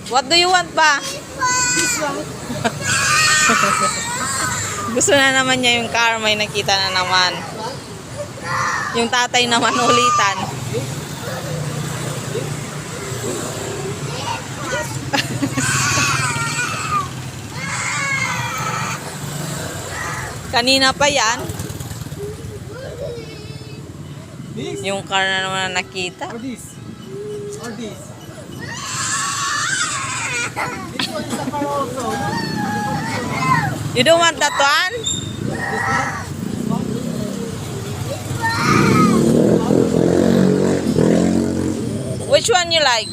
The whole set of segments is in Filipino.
What do you want pa? This one. Gusto na naman niya yung car. May nakita na naman. Yung tatay naman ulitan. Kanina pa yan. This? Yung car na naman nakita. Or this? Or this? This one is a car also. You don't want that one? This one? Which one you like?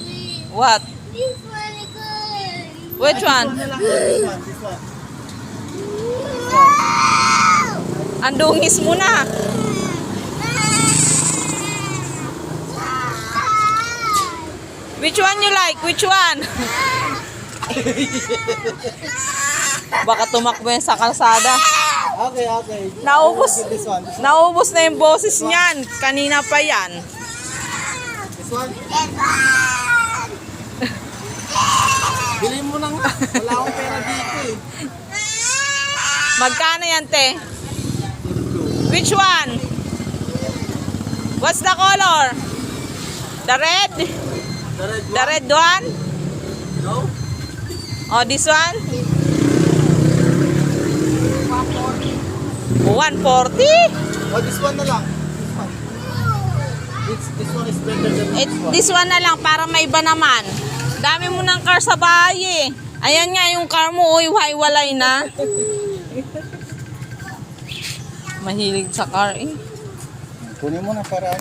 What? This one is good. Which one? This one. This one. Ang dungis mo na. Which one you like? Which one? Baka tumakbo yan sa kalsada. Okay, okay. Naubos. This one. This one. Naubos na yung boses niyan. Kanina pa yan. This one. Bilhin mo na nga. Wala akong pera dito eh. Magkano yan, te? Which one? What's the color? The red? The red The one? red one? No? Oh, this one? 140. Oh, this one na lang. This one. This one is better than This one na lang para may iba naman. Dami mo ng car sa bahay eh. Ayan nga yung car mo, uy, hiwalay na. Mahilig sa car eh. Kunin mo na para